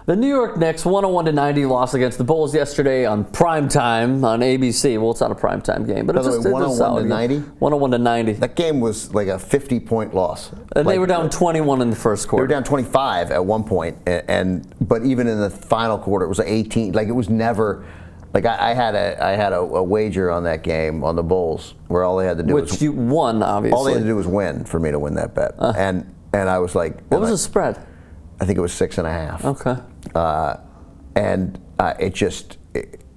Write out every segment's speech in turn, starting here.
The New York Knicks 101-90 loss against the Bulls yesterday on primetime on ABC. Well, it's not a primetime game, but it's just 101-90. 101-90. That game was like a 50-point loss. And they were down 21 in the first quarter. They were down 25 at one point, but even in the final quarter, it was 18. Like it was never. Like I had a wager on that game on the Bulls, where all they had to do which you won, obviously. All they had to do was win for me to win that bet, and I was like, what was the spread? I think it was 6.5. Okay.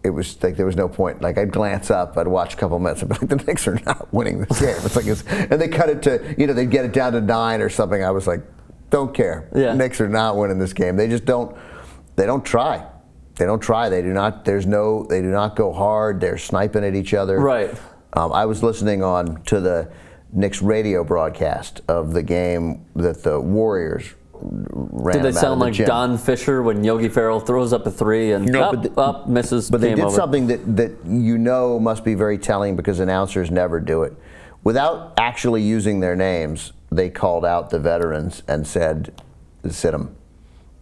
It was like there was no point. Like I'd glance up, I'd watch a couple of minutes, and be like, the Knicks are not winning this game. It's like, and they cut it to, they'd get it down to 9 or something. I was like, don't care. Yeah. The Knicks are not winning this game. They just don't. They don't try. They don't try. They do not. They do not go hard. They're sniping at each other. Right. I was listening to the Knicks radio broadcast of the game that the Warriors ran. Did they sound like gym. Don Fisher when Yogi Ferrell throws up a 3 and misses? But they did over. something that must be very telling, because announcers never do it. Without actually using their names, they called out the veterans and said, "Sit them.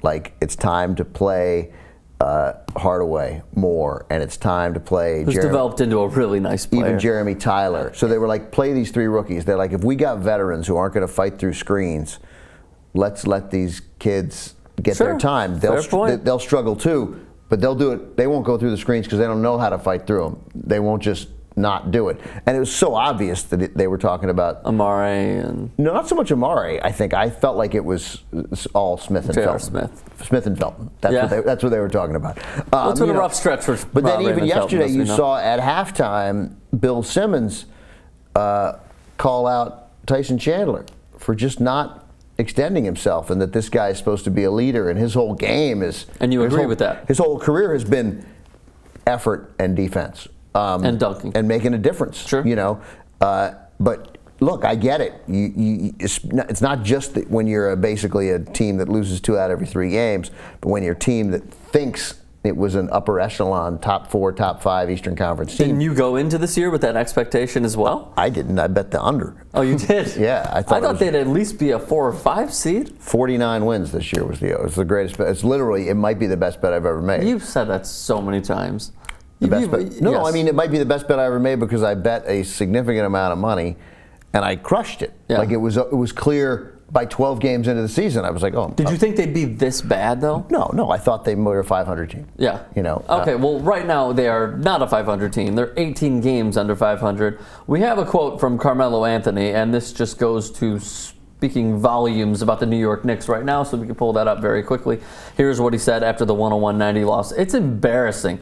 Like, it's time to play Hardaway more, and it's time to play." Who's developed into a really nice player. Even Jeremy Tyler. So they were like, play these 3 rookies. They're like, if we got veterans who aren't going to fight through screens, let's let these kids get their time. They'll struggle too, but they'll do it. They won't go through the screens because they don't know how to fight through them. They won't just not do it. And it was so obvious that they were talking about Amare and no, not so much Amare. I felt like it was all Smith and Felton. Smith and Felton. That's what they were talking about. It's been a rough stretch for. But then even Raymond yesterday, Felton, you saw at halftime Bill Simmons call out Tyson Chandler for just not extending himself, and that this guy is supposed to be a leader, and his whole game is. And you agree with that? His whole career has been effort and defense. And dunking. And making a difference. Sure. But look, I get it. It's not just that when you're basically a team that loses 2 out of every 3 games, but when you're a team that thinks it was an upper echelon, top 4, top 5 Eastern Conference team. Didn't you go into this year with that expectation as well? I didn't. I bet the under. Oh, you did? Yeah. I thought they'd at least be a 4 or 5 seed. 49 wins this year was the greatest bet. It's literally, it might be the best bet I've ever made. You've said that so many times. The best bet. No, yes. I mean, it might be the best bet I ever made because I bet a significant amount of money and I crushed it. Yeah. Like it was clear by 12 games into the season. I was like, oh. Did you think they'd be this bad though? No. I thought they were a 500 team. Yeah. Okay. Well, right now they are not a 500 team. They're 18 games under 500. We have a quote from Carmelo Anthony, and this just goes to speaking volumes about the New York Knicks right now, so we can pull that up very quickly. Here's what he said after the 101-90 loss. It's embarrassing.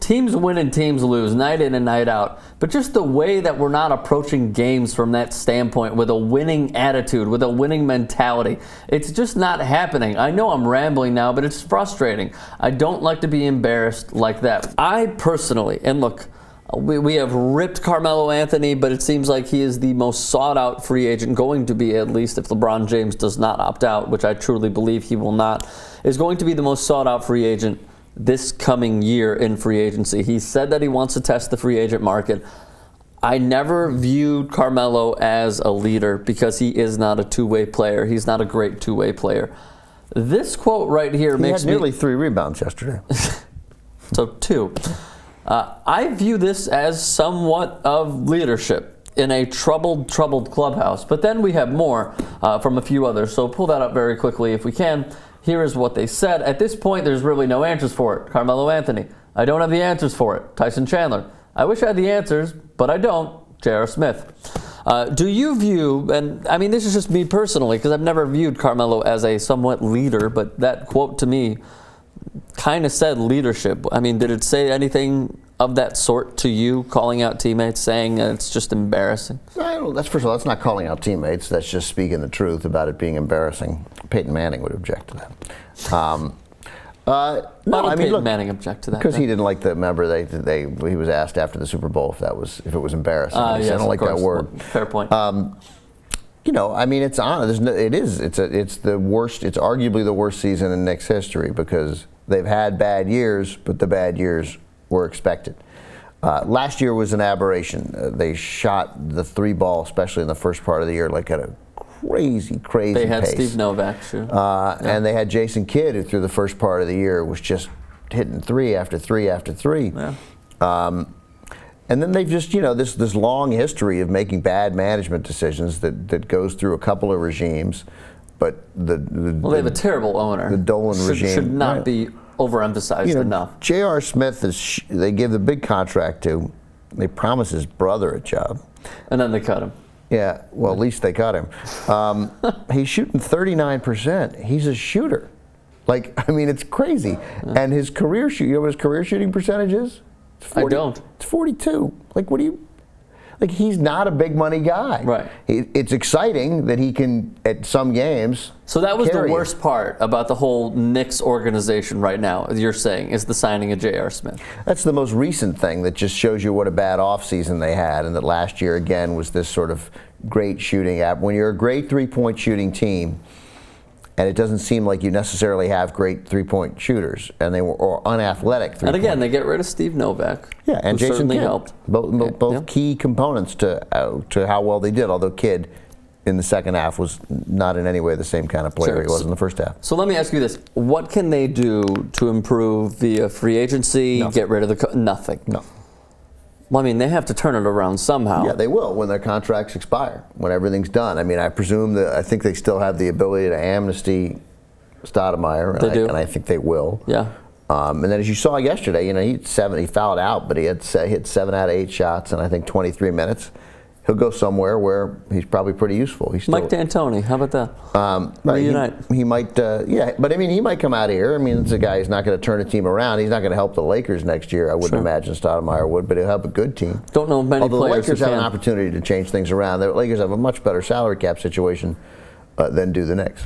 Teams win and teams lose, night in and night out. But just the way that we're not approaching games from that standpoint with a winning attitude, with a winning mentality, it's just not happening. I know I'm rambling now, but it's frustrating. I don't like to be embarrassed like that. I personally, and look, we have ripped Carmelo Anthony, but it seems like he is the most sought-out free agent, going to be, at least if LeBron James does not opt out, which I truly believe he will not, is going to be the most sought-out free agent this coming year in free agency. He said that he wants to test the free agent market. I never viewed Carmelo as a leader because he is not a two-way player. He's not a great two-way player. This quote right here makes me... He had nearly 3 rebounds yesterday. So 2. I view this as somewhat of leadership in a troubled clubhouse. But then we have more from a few others. So pull that up very quickly if we can. Here is what they said. At this point, there's really no answers for it. Carmelo Anthony. I don't have the answers for it. Tyson Chandler. I wish I had the answers, but I don't. J.R. Smith. Do you view, and I mean this is just me personally, because I've never viewed Carmelo as a somewhat leader, but that quote to me kind of said leadership. I mean, did it say anything of that sort to you, calling out teammates, saying it's just embarrassing? That's, first of all, that's not calling out teammates. That's just speaking the truth about it being embarrassing. Peyton Manning would object to that. No, I mean, look, Manning object to that because he didn't like the. Remember, he was asked after the Super Bowl if it was embarrassing. He said, I don't like that word. Fair point. I mean, it's on. It's the worst. It's arguably the worst season in Knicks history because they've had bad years, but the bad years were expected. Last year was an aberration. They shot the 3 ball, especially in the first part of the year, like at a crazy pace. They had Steve Novak, sure. And they had Jason Kidd, who through the first part of the year was just hitting 3 after 3 after 3. Yeah. And then they've just, this long history of making bad management decisions that goes through a couple of regimes. But they have a terrible owner. The Dolan regime should not be overemphasized enough. J.R. Smith they give the big contract to. They promise his brother a job. And then they cut him. Yeah, well, at least they cut him. He's shooting 39%. He's a shooter. It's crazy. Yeah. And his career you know what his career shooting percentage is? I don't. It's 42. What do you... he's not a big money guy. Right. It's exciting that he can, at some games, so that was the carry worst part about the whole Knicks organization right now, you're saying, is the signing of J.R. Smith. That's the most recent thing that just shows you what a bad offseason they had, and that last year, again, was this sort of great shooting app. When you're a great three-point shooting team, and it doesn't seem like you necessarily have great three-point shooters, and they were or unathletic. And again, they get rid of Steve Novak. Yeah, and Jason certainly Kidd. Helped. Both key components to how well they did. Although Kidd, in the second half, was not in any way the same kind of player he was in the first half. So let me ask you this: what can they do to improve via free agency? Nothing. Get rid of the nothing. No. Well, they have to turn it around somehow. Yeah, they will when their contracts expire, when everything's done. I presume I think they still have the ability to amnesty Stoudemire. They do. And I think they will. Yeah. And then as you saw yesterday, he fouled out, but he hit 7 out of 8 shots in I think 23 minutes. He'll go somewhere where he's probably pretty useful. Mike D'Antoni, how about that? Reunite. He might, yeah, but he might come out here. It's a guy who's not going to turn a team around. He's not going to help the Lakers next year. I wouldn't imagine Stoudemire would, but he'll help a good team. Don't know many Although players the Lakers who have can. an opportunity to change things around. The Lakers have a much better salary cap situation than do the Knicks.